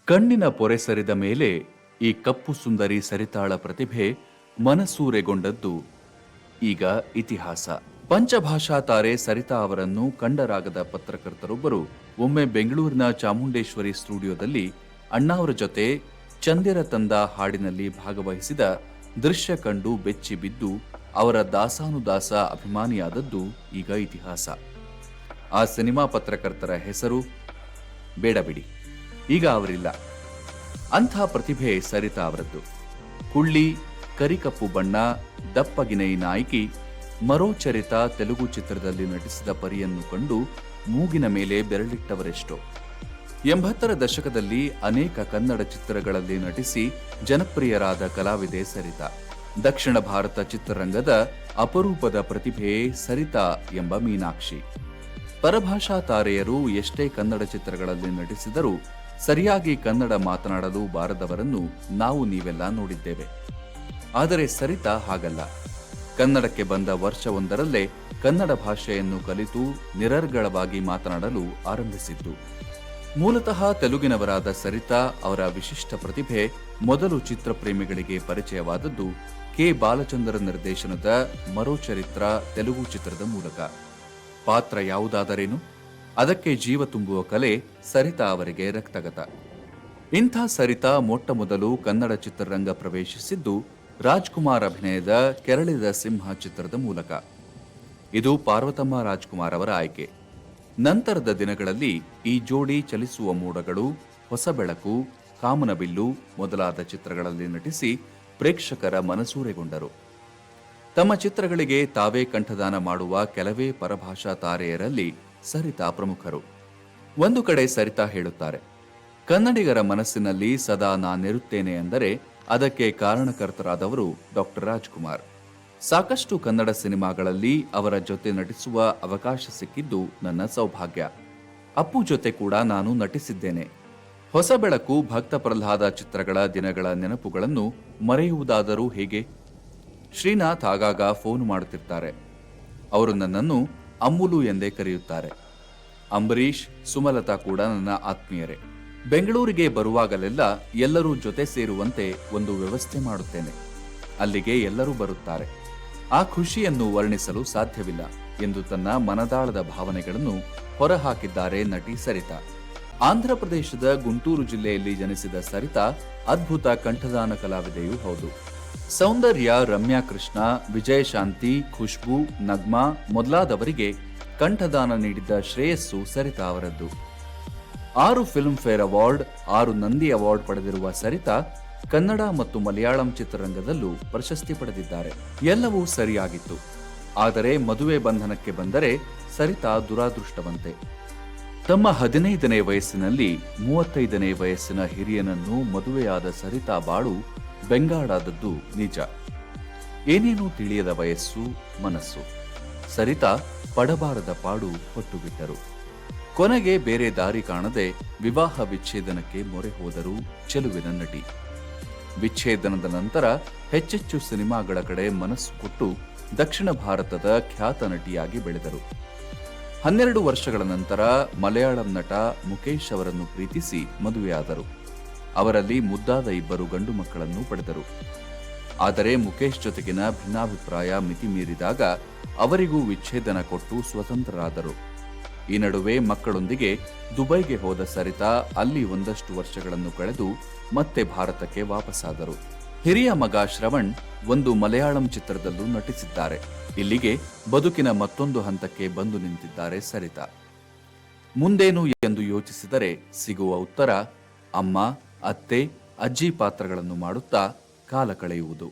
ಕಣ್ಣಿನ ಪೊರೆ ಸರಿದ ಮೇಲೆ ಈ ಕಪ್ಪು ಸುಂದರಿ ಸರಿತಾಳ ಪ್ರತಿಭೆ ಮನಸೂರೆಗೊಂಡದ್ದು ಈಗ ಇತಿಹಾಸ. ಪಂಚಭಾಷಾ ತಾರೆ ಸರಿತಾ ಅವರನ್ನು ಕಂಡರಾಗದ ಪತ್ರಕರ್ತರೊಬ್ಬರು ಒಮ್ಮೆ ಬೆಂಗಳೂರಿನ ಚಾಮುಂಡೇಶ್ವರಿ ಸ್ಟುಡಿಯೋದಲ್ಲಿ ಅಣ್ಣಾವರ ಜೊತೆ ಚಂದಿರ ತಂದ ಹಾಡಿನಲ್ಲಿ ಭಾಗವಹಿಸಿದ ದೃಶ್ಯ ಕಂಡು ಬೆಚ್ಚಿ ಬಿದ್ದು ಅವರ ದಾಸಾನುದಾಸ ಅಭಿಮಾನಿಯಾದದ್ದು ಈಗ ಇತಿಹಾಸ. ಆ ಸಿನಿಮಾ ಪತ್ರಕರ್ತರ ಹೆಸರು ಬೇಡ ಬಿಡಿ, ಈಗ ಅವರಿಲ್ಲ. ಅಂಥ ಪ್ರತಿಭೆ ಸರಿತಾ ಅವರದ್ದು. ಕುಳ್ಳಿ, ಕರಿಕಪ್ಪು ಬಣ್ಣ, ದಪ್ಪಗಿನೈ ನಾಯಕಿ, ಮರೋಚರಿತ ತೆಲುಗು ಚಿತ್ರದಲ್ಲಿ ನಟಿಸಿದ ಪರಿಯನ್ನು ಕಂಡು ಮೂಗಿನ ಮೇಲೆ ಬೆರಳಿಟ್ಟವರೆಷ್ಟೋ. 80ರ ದಶಕದಲ್ಲಿ ಅನೇಕ ಕನ್ನಡ ಚಿತ್ರಗಳಲ್ಲಿ ನಟಿಸಿ ಜನಪ್ರಿಯರಾದ ಕಲಾವಿದೆ ಸರಿತಾ. ದಕ್ಷಿಣ ಭಾರತ ಚಿತ್ರರಂಗದ ಅಪರೂಪದ ಪ್ರತಿಭೆಯೇ ಸರಿತಾ ಎಂಬ ಮೀನಾಕ್ಷಿ. ಪರಭಾಷಾ ತಾರೆಯರು ಎಷ್ಟೇ ಕನ್ನಡ ಚಿತ್ರಗಳಲ್ಲಿ ನಟಿಸಿದರೂ ಸರಿಯಾಗಿ ಕನ್ನಡ ಮಾತನಾಡಲು ಬಾರದವರನ್ನು ನಾವು ನೀವೆಲ್ಲ ನೋಡಿದ್ದೇವೆ. ಆದರೆ ಸರಿತಾ ಹಾಗಲ್ಲ. ಕನ್ನಡಕ್ಕೆ ಬಂದ ವರ್ಷವೊಂದರಲ್ಲೇ ಕನ್ನಡ ಭಾಷೆಯನ್ನು ಕಲಿತು ನಿರರ್ಗಳವಾಗಿ ಮಾತನಾಡಲು ಆರಂಭಿಸಿದ್ದು. ಮೂಲತಃ ತೆಲುಗಿನವರಾದ ಸರಿತಾ ಅವರ ವಿಶಿಷ್ಟ ಪ್ರತಿಭೆ ಮೊದಲು ಚಿತ್ರಪ್ರೇಮಿಗಳಿಗೆ ಪರಿಚಯವಾದದ್ದು ಕೆ ಬಾಲಚಂದ್ರ ನಿರ್ದೇಶನದ ಮರೋಚರಿತ್ರ ತೆಲುಗು ಚಿತ್ರದ ಮೂಲಕ. ಪಾತ್ರ ಯಾವುದಾದರೇನು, ಅದಕ್ಕೆ ಜೀವ ತುಂಬುವ ಕಲೆ ಸರಿತಾ ಅವರಿಗೆ ರಕ್ತಗತ. ಇಂಥ ಸರಿತಾ ಮೊಟ್ಟ ಮೊದಲು ಕನ್ನಡ ಚಿತ್ರರಂಗ ಪ್ರವೇಶಿಸಿದ್ದು ರಾಜ್ಕುಮಾರ್ ಅಭಿನಯದ ಕೆರಳಿದ ಸಿಂಹ ಚಿತ್ರದ ಮೂಲಕ. ಇದು ಪಾರ್ವತಮ್ಮ ರಾಜ್ಕುಮಾರ್ ಅವರ ಆಯ್ಕೆ. ನಂತರದ ದಿನಗಳಲ್ಲಿ ಈ ಜೋಡಿ ಚಲಿಸುವ ಮೋಡಗಳು, ಹೊಸ ಬೆಳಕು, ಕಾಮನಬಿಲ್ಲು ಮೊದಲಾದ ಚಿತ್ರಗಳಲ್ಲಿ ನಟಿಸಿ ಪ್ರೇಕ್ಷಕರ ಮನಸೂರೆಗೊಂಡರು. ತಮ್ಮ ಚಿತ್ರಗಳಿಗೆ ತಾವೇ ಕಂಠದಾನ ಮಾಡುವ ಕೆಲವೇ ಪರಭಾಷಾ ತಾರೆಯರಲ್ಲಿ ಸರಿತಾ ಪ್ರಮುಖರು. ಒಂದು ಕಡೆ ಸರಿತಾ ಹೇಳುತ್ತಾರೆ, ಕನ್ನಡಿಗರ ಮನಸ್ಸಿನಲ್ಲಿ ಸದಾ ನಾನಿರುತ್ತೇನೆ ಅಂದರೆ ಅದಕ್ಕೆ ಕಾರಣಕರ್ತರಾದವರು ಡಾಕ್ಟರ್ ರಾಜ್ಕುಮಾರ್. ಸಾಕಷ್ಟು ಕನ್ನಡ ಸಿನಿಮಾಗಳಲ್ಲಿ ಅವರ ಜೊತೆ ನಟಿಸುವ ಅವಕಾಶ ಸಿಕ್ಕಿದ್ದು ನನ್ನ ಸೌಭಾಗ್ಯ. ಅಪ್ಪು ಜೊತೆ ಕೂಡ ನಾನು ನಟಿಸಿದ್ದೇನೆ. ಹೊಸ ಬೆಳಕು, ಭಕ್ತ ಪ್ರಹ್ಲಾದ ಚಿತ್ರಗಳ ದಿನಗಳ ನೆನಪುಗಳನ್ನು ಮರೆಯುವುದಾದರೂ ಹೇಗೆ? ಶ್ರೀನಾಥ್ ಆಗಾಗ ಫೋನ್ ಮಾಡುತ್ತಿರ್ತಾರೆ. ಅವರು ನನ್ನನ್ನು ಅಮ್ಮುಲು ಎಂದೇ ಕರೆಯುತ್ತಾರೆ. ಅಂಬರೀಶ್, ಸುಮಲತಾ ಕೂಡ ನನ್ನ ಆತ್ಮೀಯರೇ. ಬೆಂಗಳೂರಿಗೆ ಬರುವಾಗಲೆಲ್ಲ ಎಲ್ಲರೂ ಜೊತೆ ಸೇರುವಂತೆ ಒಂದು ವ್ಯವಸ್ಥೆ ಮಾಡುತ್ತೇನೆ. ಅಲ್ಲಿಗೆ ಎಲ್ಲರೂ ಬರುತ್ತಾರೆ. ಆ ಖುಷಿಯನ್ನು ವರ್ಣಿಸಲು ಸಾಧ್ಯವಿಲ್ಲ ಎಂದು ತನ್ನ ಮನದಾಳದ ಭಾವನೆಗಳನ್ನು ಹೊರಹಾಕಿದ್ದಾರೆ ನಟಿ ಸರಿತಾ. ಆಂಧ್ರಪ್ರದೇಶದ ಗುಂಟೂರು ಜಿಲ್ಲೆಯಲ್ಲಿ ಜನಿಸಿದ ಸರಿತಾ ಅದ್ಭುತ ಕಂಠದಾನ ಕಲಾವಿದೆಯೂ ಹೌದು. ಸೌಂದರ್ಯ, ರಮ್ಯಾ ಕೃಷ್ಣ, ವಿಜಯಶಾಂತಿ, ಖುಷ್ಬೂ, ನಗ್ಮಾ ಮೊದಲಾದವರಿಗೆ ಕಂಠದಾನ ನೀಡಿದ್ದ ಶ್ರೇಯಸ್ಸು ಸರಿತಾ ಅವರದ್ದು. 6 film fair award, 6 Nandi award ಪಡೆದಿರುವ ಸರಿತಾ ಕನ್ನಡ ಮತ್ತು ಮಲಯಾಳಂ ಚಿತ್ರರಂಗದಲ್ಲೂ ಪ್ರಶಸ್ತಿ ಪಡೆದಿದ್ದಾರೆ. ಎಲ್ಲವೂ ಸರಿಯಾಗಿತ್ತು. ಆದರೆ ಮದುವೆ ಬಂಧನಕ್ಕೆ ಬಂದರೆ ಸರಿತಾ ದುರಾದೃಷ್ಟವಂತೆ. ತಮ್ಮ 15ನೇ ವಯಸ್ಸಿನಲ್ಲಿ 35ನೇ ವಯಸ್ಸಿನ ಹಿರಿಯನನ್ನು ಮದುವೆಯಾದ ಸರಿತಾ ಬಾಳು ಬೆಂಗಾಡಾದದ್ದು ನಿಜ. ಏನೇನೂ ತಿಳಿಯದ ವಯಸ್ಸು, ಮನಸ್ಸು. ಸರಿತಾ ಪಡಬಾರದ ಪಾಡು ಹೊಟ್ಟು ಬಿಟ್ಟರು. ಕೊನೆಗೆ ಬೇರೆ ದಾರಿ ಕಾಣದೆ ವಿವಾಹ ವಿಚ್ಛೇದನಕ್ಕೆ ಮೊರೆ ಹೋದರು ಚೆಲುವಿನ ನಟಿ. ವಿಚ್ಛೇದನದ ನಂತರ ಹೆಚ್ಚೆಚ್ಚು ಸಿನಿಮಾಗಳ ಕಡೆ ಮನಸ್ಸು ಕೊಟ್ಟು ದಕ್ಷಿಣ ಭಾರತದ ಖ್ಯಾತ ನಟಿಯಾಗಿ ಬೆಳೆದರು. 12 ವರ್ಷಗಳ ನಂತರ ಮಲಯಾಳಂ ನಟ ಮುಕೇಶ್ ಅವರನ್ನು ಪ್ರೀತಿಸಿ ಮದುವೆಯಾದರು. ಅವರಲ್ಲಿ ಮುದ್ದಾದ 2 ಗಂಡು ಮಕ್ಕಳನ್ನು ಪಡೆದರು. ಆದರೆ ಮುಕೇಶ್ ಜೊತೆಗಿನ ಭಿನ್ನಾಭಿಪ್ರಾಯ ಮಿತಿ ಮೀರಿದಾಗ ಅವರಿಗೂ ವಿಚ್ಛೇದನ ಕೊಟ್ಟು ಸ್ವತಂತ್ರರಾದರು. ಈ ನಡುವೆ ಮಕ್ಕಳೊಂದಿಗೆ ದುಬೈಗೆ ಹೋದ ಸರಿತಾ ಅಲ್ಲಿ ಒಂದಷ್ಟು ವರ್ಷಗಳನ್ನು ಕಳೆದು ಮತ್ತೆ ಭಾರತಕ್ಕೆ ವಾಪಸ್ಸಾದರು. ಹಿರಿಯ ಮಗ ಶ್ರವಣ್ ಒಂದು ಮಲಯಾಳಂ ಚಿತ್ರದಲ್ಲೂ ನಟಿಸಿದ್ದಾರೆ. ಇಲ್ಲಿಗೆ ಬದುಕಿನ ಮತ್ತೊಂದು ಹಂತಕ್ಕೆ ಬಂದು ನಿಂತಿದ್ದಾರೆ ಸರಿತಾ. ಮುಂದೇನು ಎಂದು ಯೋಚಿಸಿದರೆ ಸಿಗುವ ಉತ್ತರ ಅಮ್ಮ, ಅತ್ತೆ, ಅಜ್ಜಿ ಪಾತ್ರಗಳನ್ನು ಮಾಡುತ್ತಾ ಕಾಲ ಕಳೆಯುವುದು.